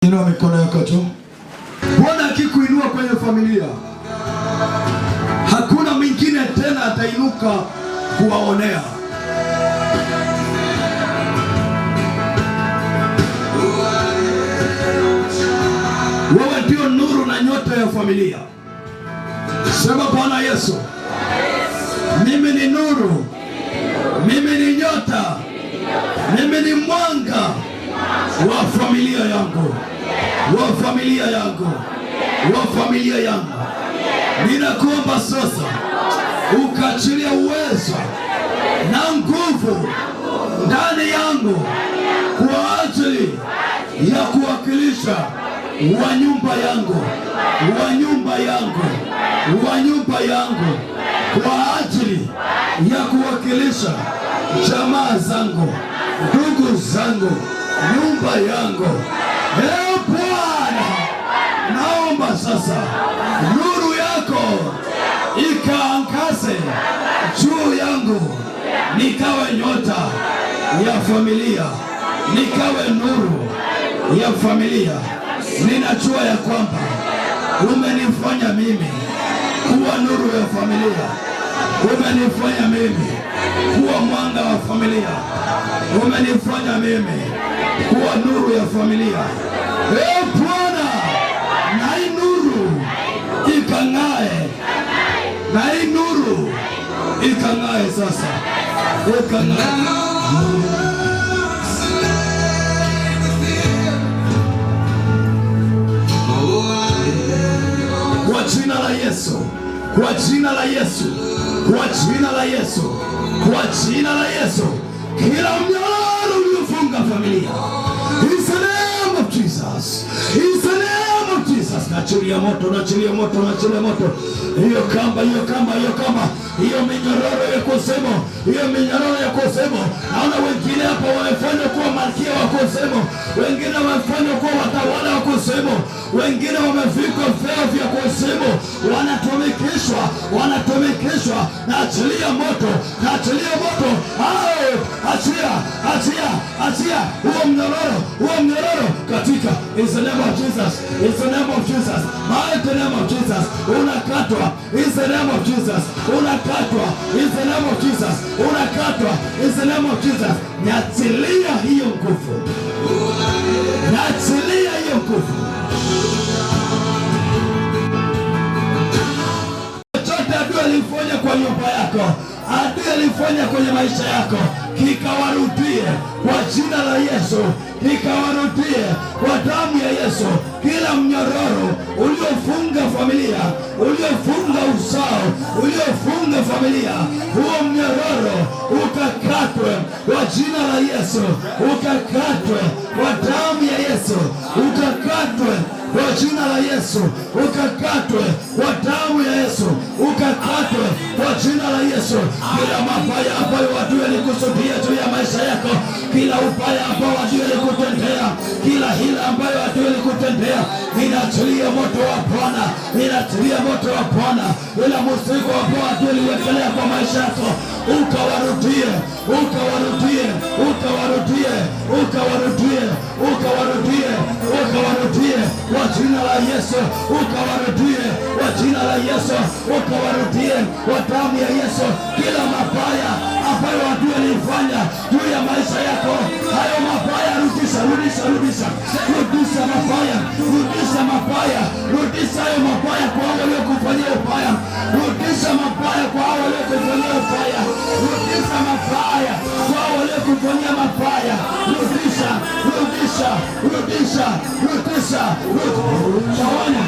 Inua mikono yako tu. Bwana akikuinua kwenye familia, hakuna mwingine tena atainuka kuwaonea. Wewe ndio nuru na nyota ya familia. Sema Bwana Yesu, mimi ni nuru, mimi ni nyota, mimi ni mwanga wa familia yangu, wa familia yangu, wa familia yangu. Ninakuomba sasa ukaachilia uwezo na nguvu ndani yangu kwa ajili ya kuwakilisha wa nyumba yangu, wa nyumba yangu, wa nyumba yangu, kwa ajili ya kuwakilisha jamaa zangu, ndugu zangu, nyumba yangu. Ee Bwana, naomba sasa nuru yako ikaangaze juu yangu, nikawe nyota ya familia, nikawe nuru ya familia. Ninajua ya kwamba umenifanya mimi kuwa nuru ya familia, umenifanya mimi kuwa mwanga wa familia, umenifanya mimi kuwa nuru ya familia. Ee Bwana, na hii nuru ikang'ae, na hii nuru ikang'ae sasa, ikang'ae. Kwa jina la Yesu, kwa jina la Yesu, kwa jina la Yesu, kwa jina la Yesu, kila mnyororo uliofunga familia, in the name of Jesus, in the name of Jesus, nachilia moto, nachilia moto, nachilia moto. Hiyo kamba, hiyo kamba, hiyo kamba, hiyo minyororo ya kusemo, hiyo minyororo ya kusemo. Naona wengine hapa wamefanya kuwa malkia wa kusemo, wengine wamefanya kuwa watawala wa kusemo, wengine wamevikwa vyeo vya kusemo, wanatumikishwa, wanatumikishwa. Naachilia moto, naachilia moto. Achia, achia, achia huo mnyororo, huo mnyororo katika in the name of Jesus, in the name of Jesus, mighty name of Jesus. Unakatwa in the name of Jesus, unakatwa in the name of Jesus, unakatwa in the name of Jesus. Naachilia hiyo nguvu, naachilia hiyo nguvu. Chochote adui alifanya kwa nyumba yako, adui alifanya kwenye maisha yako, kikawarudie kwa jina la Yesu, kikawarudie kwa damu ya Yesu. Kila mnyororo uliofunga familia, uliofunga uzao, uliofunga familia, huo mnyororo ukakatwe kwa jina la Yesu, ukakatwe kwa damu ya Yesu, ukakatwe kwa jina la Yesu, ukakatwe kwa damu ya Yesu, ukakatwe kwa jina la Yesu. Kila mabaya ambayo watu walikusudia juu ya maisha yako, kila ubaya ambao watu walikutendea, kila hila ambayo watu walikutendea, ninaachilia moto wa Bwana, ninaachilia moto wa Bwana. Ila mzigo ambao watu waliwekelea kwa maisha yako, ukawarudie, ukawarudie, ukawarudie, ukawarudie, ukawarudie, ukawarudie kwa jina la Yesu, ukawarudie kwa jina la Yesu, ukawarudie kwa damu ya Yesu. Kila mabaya ambayo watu walifanya juu ya maisha yako, hayo mabaya rudisha, rudisha, rudisha, rudisha mabaya, rudisha mabaya, rudisha hayo mabaya kwa hao waliokufanyia ubaya, rudisha mabaya kwa hao waliokufanyia ubaya, rudisha mabaya kwa hao waliokufanyia mabaya, rudisha, rudisha, rudisha, rudisha, tawanya,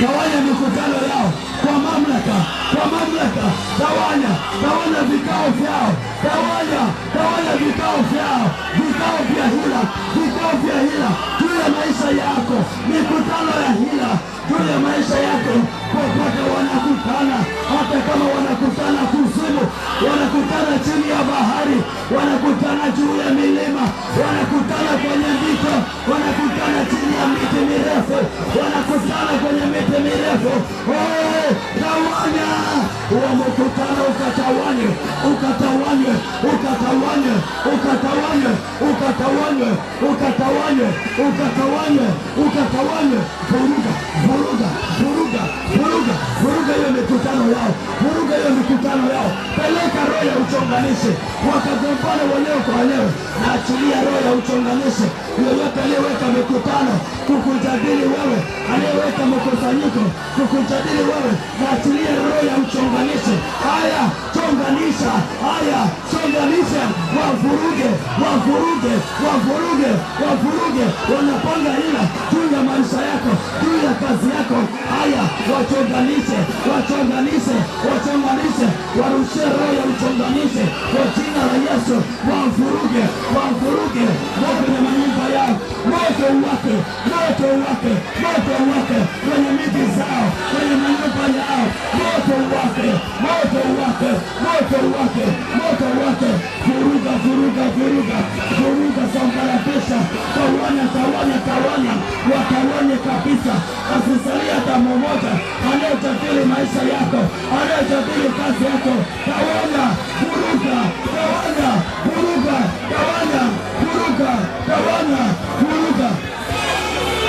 tawanya mikutano yao kwa mamlaka, kwa mamlaka. Tawanya, tawanya vikao vyao, tawanya, tawanya vikao vyao, vikao vya hila, vikao vya hila juu ya maisha yako, mikutano ya hila juu ya maisha yako. Popote wanakutana, hata kama wanakutana kuzimu, wanakutana chini ya bahari, wanakutana juu ya milima, wanakutana kwenye mito, wanakutana chini ya miti mirefu, wanakutana kwenye miti mirefu. Oh, tawanya huo mkutano, ukatawanye, ukatawanye, ukatawanye, ukatawanye, ukatawanye, ukatawanye, ukatawanye, ukatawanye. Vuruga, vuruga, vuruga, vuruga, vuruga hiyo mikutano yao, vuruga hiyo mikutano yao. Peleka roho ya uchonganishi, wakagombana wenyewe kwa wenyewe. Na achilia roho ya uchonganishi. Yoyote aliyeweka mikutano kukujadili wewe, aliyeweka mkusanyiko kukujadili wewe, na achilia roho ya uchonganishi. Haya, chonganisha, haya, chonganisha, wavuruge, wavuruge, wavuruge, wavuruge. Wanapanga hila juu ya maisha yako, juu ya kazi yako. Haya, wachonganishe, wachonganishe, wachonganishe, warushie roho ya uchonganishe kwa jina la Yesu. Wavuruge, wavuruge, kwenye manyumba yao, moto uwake, moto uwake, moto uwake kwenye miji zao, kwenye manyumba yao, moto uwake, moto uwake, moto uwake, moto uwake. Vuruga, vuruga, vuruga, vuruga, sambaratisha, tawanya, tawanya, tawanya, watawanye kabisa. Asisalia hata mmoja anayejadili maisha yako, anayejadili kazi yako. Tawanya, vuruga, tawanya, vuruga, tawanya, vuruga, tawanya, vuruga,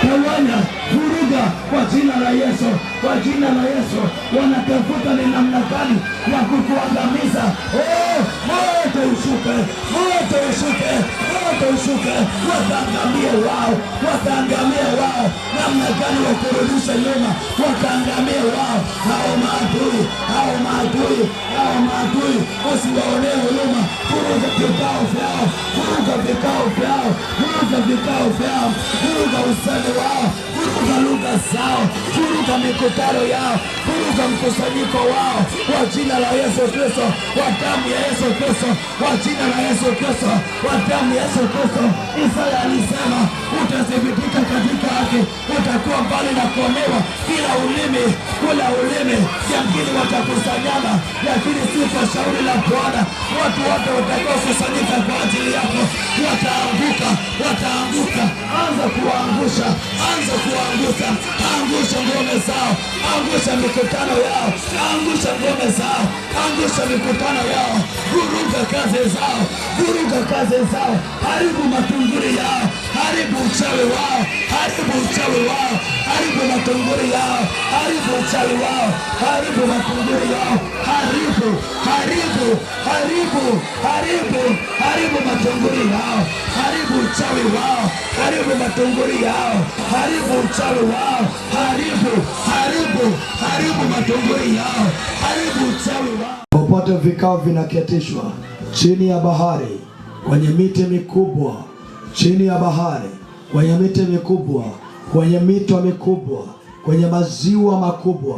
tawanya, vuruga kwa jina la Yesu, kwa jina la Yesu. Wanatafuta ni namna gani ya kukuangamiza. Moto ushuke, moto ushuke, moto ushuke. Wataangamie wao, wataangamie wao. Namna gani wakurudisha nyuma, wataangamie wao. Hao maadui, hao maadui, hao maadui, usiwaonee huruma. Vuruga vikao vyao, vuruga vikao vyao, vuruga vikao vyao, vuruga usemi wao, vuruga lugha zao, vuruga mikutano yao, vuruga mkusanyiko wao kwa jina la Yesu Kristo, kwa damu ya Yesu Kristo, kwa jina la Yesu Kristo, kwa damu ya Yesu Kristo. Isaya alisema utathibitika katika haki, utakuwa mbali na kuonewa. Kila ulimi, kila ulimi yamkini watakusanyana, lakini si kwa shauri la Bwana. Watu wote watakaokusanyika kwa ajili yako wataanguka, wataanguka. Anza kuwaangusha, anza kuwaangusha. Angusha ngome zao, angusha mikutano yao, angusha ngome zao, angusha mikutano yao. Vuruga kazi zao, vuruga kazi zao. Haribu matunguri yao, haribu uchawi wao, haribu uchawi wao, haribu matunguri yao, haribu uchawi wao, haribu matunguri yao. Haribu, haribu, haribu, haribu, haribu matunguri yao, haribu uchawi wao, haribu matunguri yao, haribu uchawi wao, haribu, haribu, haribu matunguri yao, haribu uchawi wao. Popote vikao vinaketishwa chini ya bahari, kwenye miti mikubwa, chini ya bahari, kwenye miti mikubwa, kwenye mito mikubwa, kwenye maziwa makubwa,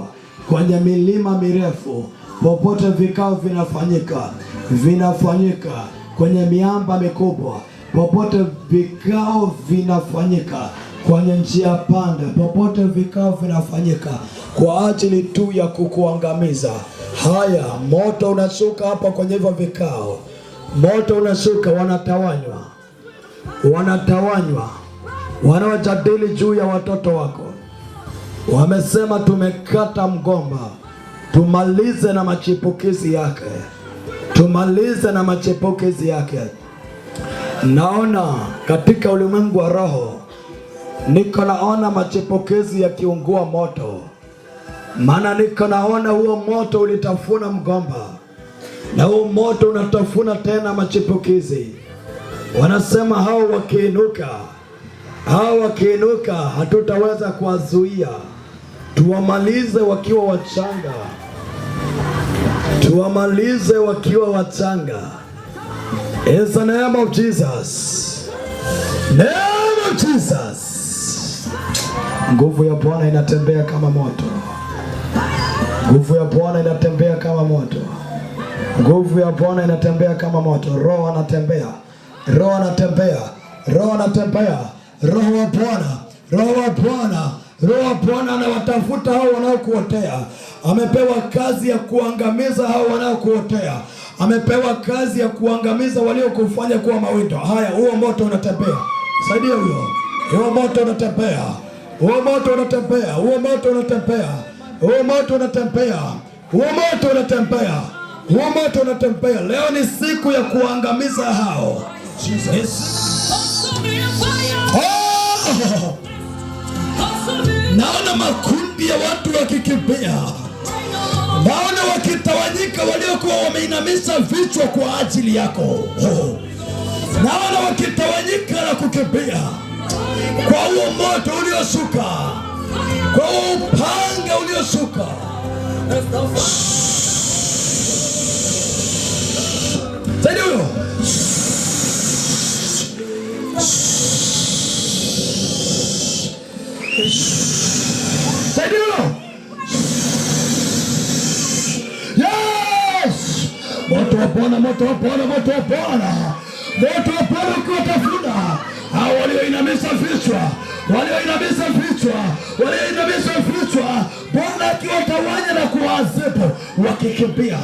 kwenye milima mirefu, popote vikao vinafanyika, vinafanyika kwenye miamba mikubwa, popote vikao vinafanyika kwenye njia panda, popote vikao vinafanyika kwa ajili tu ya kukuangamiza. Haya, moto unashuka hapa kwenye hivyo vikao, moto unashuka. Wanatawanywa, wanatawanywa. Wanaojadili juu ya watoto wako wamesema tumekata mgomba, tumalize na machipukizi yake, tumalize na machipukizi yake. Naona katika ulimwengu wa roho, niko naona machipukizi yakiungua moto. Maana niko naona huo moto ulitafuna mgomba, na huo moto unatafuna tena machipukizi. Wanasema hao wakiinuka, hao wakiinuka hatutaweza kuwazuia. Tuwamalize wakiwa wachanga, tuwamalize wakiwa wachanga. In the name of Jesus, name of Jesus. Nguvu ya Bwana inatembea kama moto, nguvu ya Bwana inatembea kama moto, nguvu ya Bwana inatembea kama moto. Roho anatembea, Roho anatembea, Roho anatembea. Roho wa Bwana, Roho wa Bwana, Roho wa Bwana anawatafuta hao wanaokuotea. Amepewa kazi ya kuangamiza hao wanaokuotea. Amepewa kazi ya kuangamiza waliokufanya kuwa mawindo. Haya, huo moto unatembea. Saidia huyo. Huo moto unatembea. Huo moto unatembea. Huo moto unatembea. Huo moto unatembea. Huo moto unatembea. Huo moto unatembea. Leo ni siku ya kuangamiza hao. Jesus. Oh! Naona makundi ya watu wakikimbia. Naona wakitawanyika waliokuwa wameinamisha vichwa kwa ajili yako. Oh! Naona wakitawanyika na kukimbia kwa huo moto ulioshuka, kwa huo upanga ulioshuka. Saidia huyo. Saidia huyo. Yes! Moto wa Bwana, moto wa Bwana, moto wa Bwana. Moto wa Bwana ukiwatafuna hao walioinamisha vichwa, walioinamisha vichwa, walioinamisha vichwa. Bwana akiwatawanya na kuwaadhibu, wakikimbia,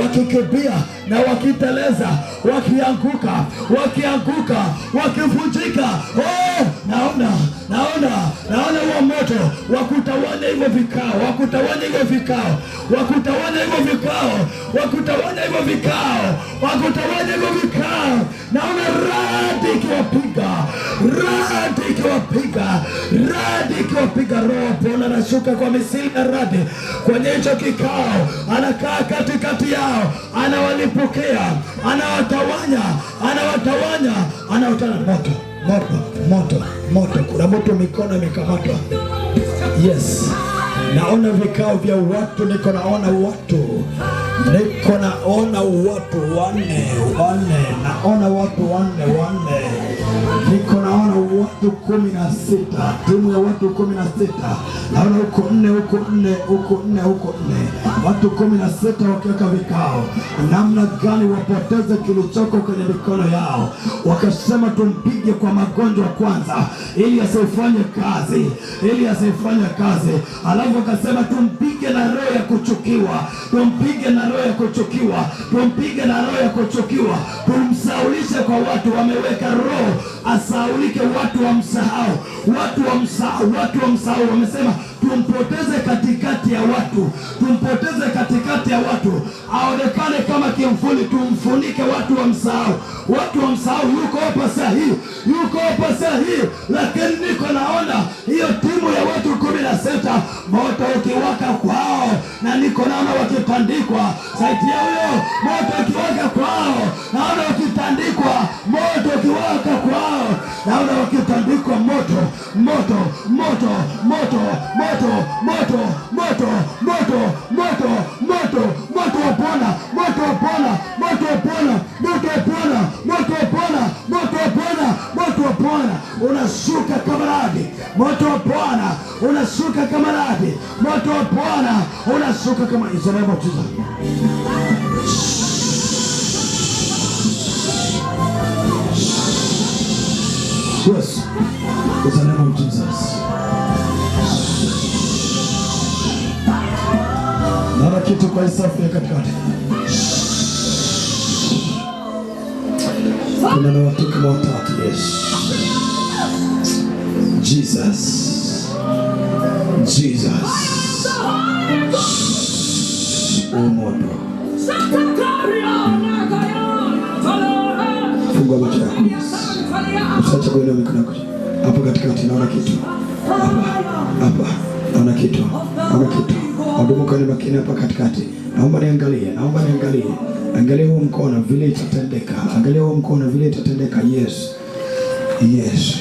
wakikimbia na wakiteleza, wakianguka, wakianguka, wakivunjika. Oh, naona huo moto wakutawanya hivyo vikao, wakutawanya hivyo vikao, wakutawanya hivyo vikao, wakutawanya hivyo vikao, wakutawanya hivyo vikao. Naona radi ikiwapiga, radi ikiwapiga, radi ikiwapiga. Roho Bwana anashuka kwa misili ya radi kwenye hicho kikao, anakaa katikati yao, anawalipokea, anawatawanya, anawatawanya, anawatana. Moto, moto, moto, moto. Kuna moto, mikono imekamatwa. Yes. Naona vikao vya watu, niko naona watu, niko naona watu wanne, naona watu wanne, niko naona watu 16, timu ya watu 16. Naona huko 4, huko 4, huko 4, huko 4, watu 16 wakiweka vikao namna gani wapoteze kilichoko kwenye mikono yao. Wakasema tumpige kwa magonjwa kwanza ili asifanye kazi, ili asifanye kazi. Alafu wakasema tumpige na roho ya kuchukiwa, tumpige na roho ya kuchukiwa, tumpige na roho ya kuchukiwa, tumsaulishe kwa watu. Wameweka roho asaulike, watu wamsahau, watu wamsahau, watu wamsahau. Wamesema tumpoteze katikati ya watu, tumpoteze katikati ya watu, aonekane kama kimfuni, tumfunike, watu wamsahau, watu wamsahau. Yuko hapa sahihi, yuko hapa sahihi. Lakini niko naona hiyo timu ya watu 16 moto ukiwaka kwao, na niko naona wakitandikwa. Saidia huyo, moto ukiwaka kwao, naona wakitandikwa. Moto ukiwaka kwao, naona wakitandikwa. Moto, moto, moto, moto, moto, moto, moto, moto, moto, moto, moto wa Bwana, moto wa Bwana, moto wa Bwana, moto wa Bwana, moto wa Bwana, moto wa Bwana, moto wa Bwana unashuka kama radi. Moto wa Bwana unashuka kama radi. Moto wa Bwana unashuka kama Israeli. Yes, in the name of Jesus. Naona kitu kwa isafu ya katikati. Kuna na watu kama watatu. Yes. Jesus. Jesus. Moto. Fungua macho yako. Usiache kuinua mikono yako. Hapo katikati naona kitu. Hapa. Naona kitu. Naona kitu. Wadumu kwa makini hapa katikati. Naomba niangalie. Angalia huo mkono vile itatendeka. Angalia huo mkono vile itatendeka. Yes. Yes.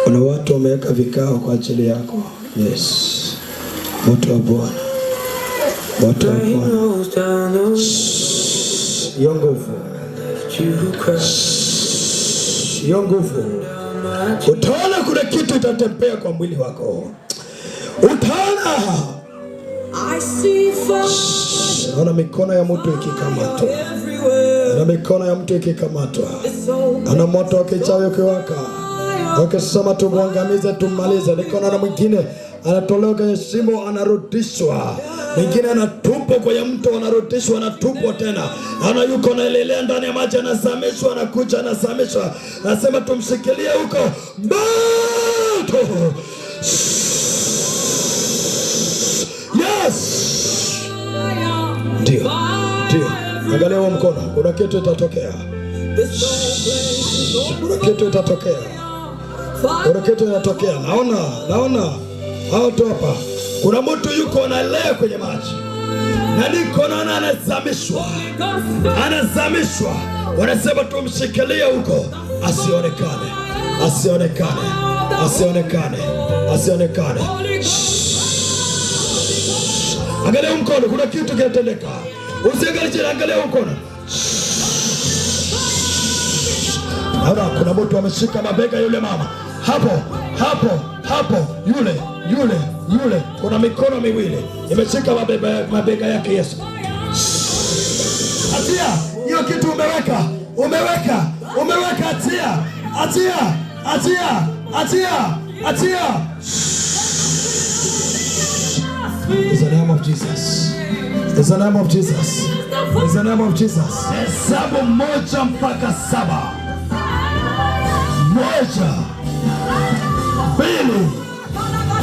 Kuna watu wameweka vikao kwa ajili yako. Yes. Moto wa Bwana. Moto wa Bwana. Hiyo nguvu. Hiyo nguvu. Utaona kuna kitu itatembea kwa mwili wako. Utaona. Naona mikono ya mtu ikikamatwa. Naona mikono ya mtu ikikamatwa. Naona moto wa kichawi ukiwaka. Wakisema tumwangamize, tummalize. Nikaona na mwingine anatolewa kwenye shimo, anarudishwa. Mwingine anatupwa kwenye mto, anarudishwa, anatupwa tena. Naona yuko naelelea ndani ya maji, anasamishwa, anakuja, anasamishwa. Nasema tumshikilie huko. Moto! Ndio. Angalia huo mkono. Kuna kitu itatokea. Kuna kitu itatokea. Naona. Hao hapa. Kuna mtu yuko analea kwenye maji. Na niko naona anazamishwa. Wanasema tumshikilie huko asionekane. Angalia mkono, kuna kitu kinatendeka. Usiangalie chini, angalia mkono. Naona kuna mtu ameshika mabega yule mama. Hapo yule. Kuna mikono miwili imeshika mabega yake Yesu. Atia hiyo kitu umeweka. Atia. In the name of Jesus. In the name of Jesus. In the name of Jesus. Hesabu 1 mpaka 7. 1, 2, 3,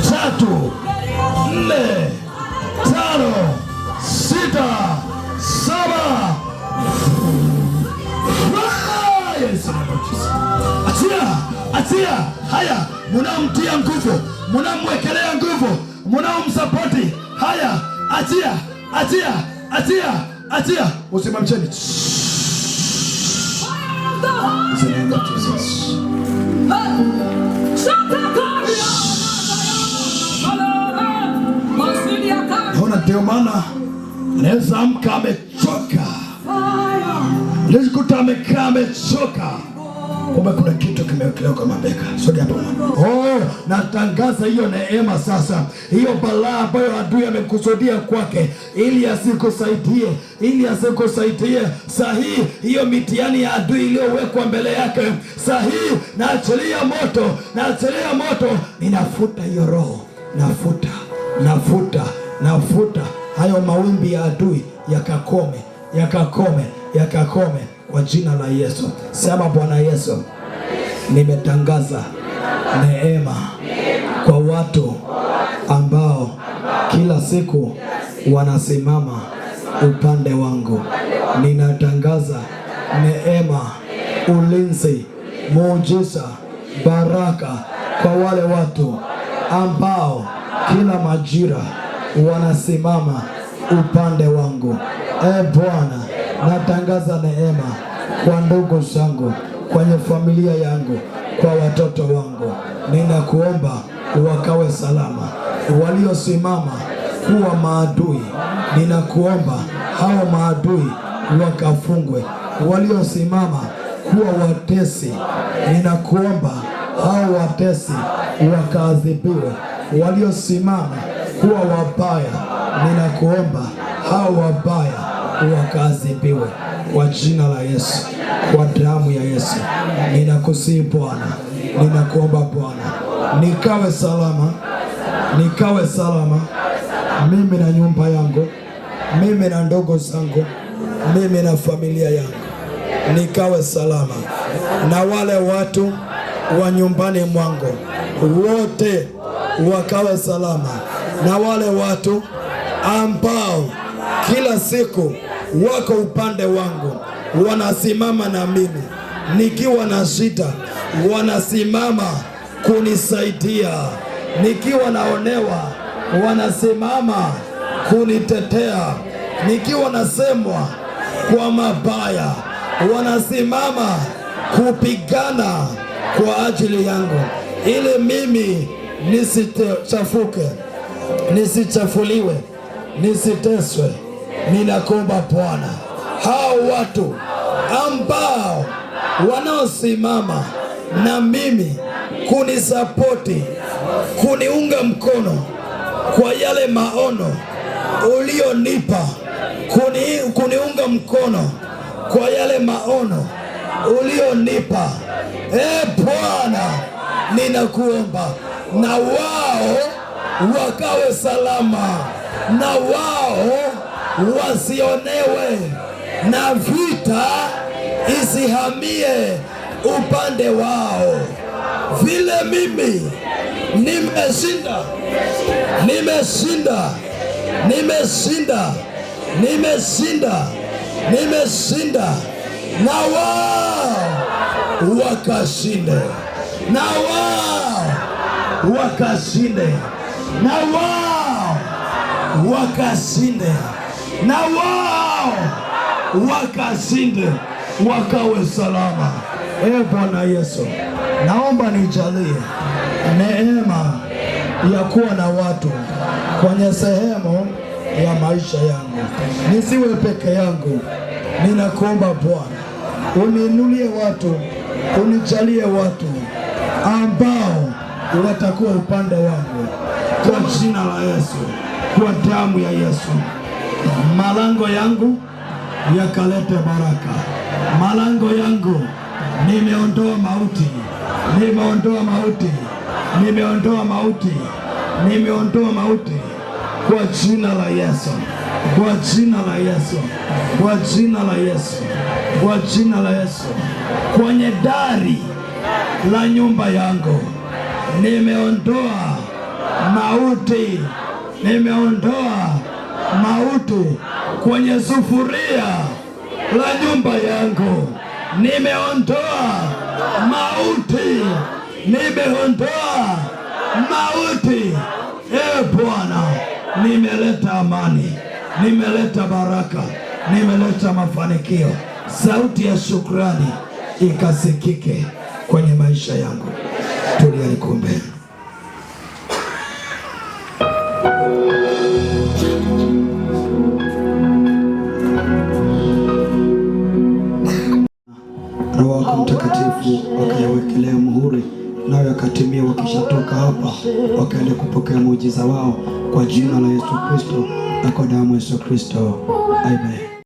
4, 5, 6, 7. Atia. Haya, munamtia nguvu, munamwekelea nguvu, munamsapoti. Haya, atia. Usimamcheni. Naona ndio maana anaweza amka amechoka. Nilikuta amekaa amechoka. Kumbe kuna kitu kimewekelewa kwa mabega. Sogea hapo mama. Natangaza hiyo neema sasa. Hiyo balaa ambayo adui amekusudia kwake ili asikusaidie. Sahihi hiyo mitihani ya adui iliyowekwa mbele yake. Sahihi naachilia moto. Ninafuta hiyo roho. Nafuta hayo mawimbi ya adui yakakome kwa jina la Yesu. Sema Bwana Yesu, nimetangaza neema kwa watu ambao kila siku wanasimama upande wangu. Ninatangaza neema, ulinzi, muujiza, baraka kwa wale watu ambao kila majira wanasimama upande wangu. Bwana, natangaza neema kwa ndugu zangu, kwenye familia yangu, kwa watoto wangu. Ninakuomba wakawe salama. Waliosimama kuwa maadui, ninakuomba hao maadui wakafungwe. Waliosimama kuwa watesi, ninakuomba hao watesi wakaadhibiwe. Waliosimama kuwa wabaya, ninakuomba hao wabaya wakaadhibiwe kwa jina la Yesu, kwa damu ya Yesu. Ninakusihi Bwana, ninakuomba Bwana, nikawe salama, mimi na nyumba yangu, mimi na ndugu zangu, mimi na familia yangu, nikawe salama, na wale watu wa nyumbani mwangu wote wakawe salama, na wale watu ambao kila siku wako upande wangu, wanasimama na mimi nikiwa na shida, wanasimama kunisaidia. Nikiwa naonewa, wanasimama kunitetea. Nikiwa nasemwa kwa mabaya, wanasimama kupigana kwa ajili yangu, ili mimi nisichafuke, nisichafuliwe, nisiteswe. Ninakuomba Bwana, hao watu ambao wanaosimama na mimi kunisapoti, kuniunga mkono kwa yale maono ulionipa, kuniunga mkono kwa yale maono ulionipa, Bwana, ninakuomba na wao wakawe salama, na wao wasionewe, na vita isihamie upande wao. Vile mimi nimeshinda nimeshinda, nimeshinda, na wao wakashinde, na wao wakashinde, na wao wakashinde, na wao wakashinde, wakawe salama. Bwana Yesu, naomba nijalie neema ya kuwa na watu kwenye sehemu ya maisha yangu, nisiwe peke yangu. Ninakuomba Bwana, uniinulie watu, unijalie watu ambao watakuwa upande wangu, kwa jina la Yesu, kwa damu ya Yesu. Malango yangu yakalete baraka, malango yangu nimeondoa mauti, nimeondoa mauti, nimeondoa mauti, nimeondoa mauti, kwa jina la Yesu, kwa jina la Yesu, kwa jina la Yesu, kwa jina la Yesu. Kwenye dari la nyumba yangu nimeondoa mauti, nimeondoa mauti. Kwenye sufuria la nyumba yangu nimeondoa mauti, nimeondoa mauti. Bwana, nimeleta amani, nimeleta baraka, nimeleta mafanikio. Sauti ya shukrani ikasikike kwenye maisha yangu. Tulia nikombe. Roho wako Mtakatifu wakayawekelea muhuri, nao yakatimia. Wakishatoka hapa wakaenda kupokea muujiza wao, kwa jina la Yesu Kristo na kwa damu ya Yesu Kristo. Amen.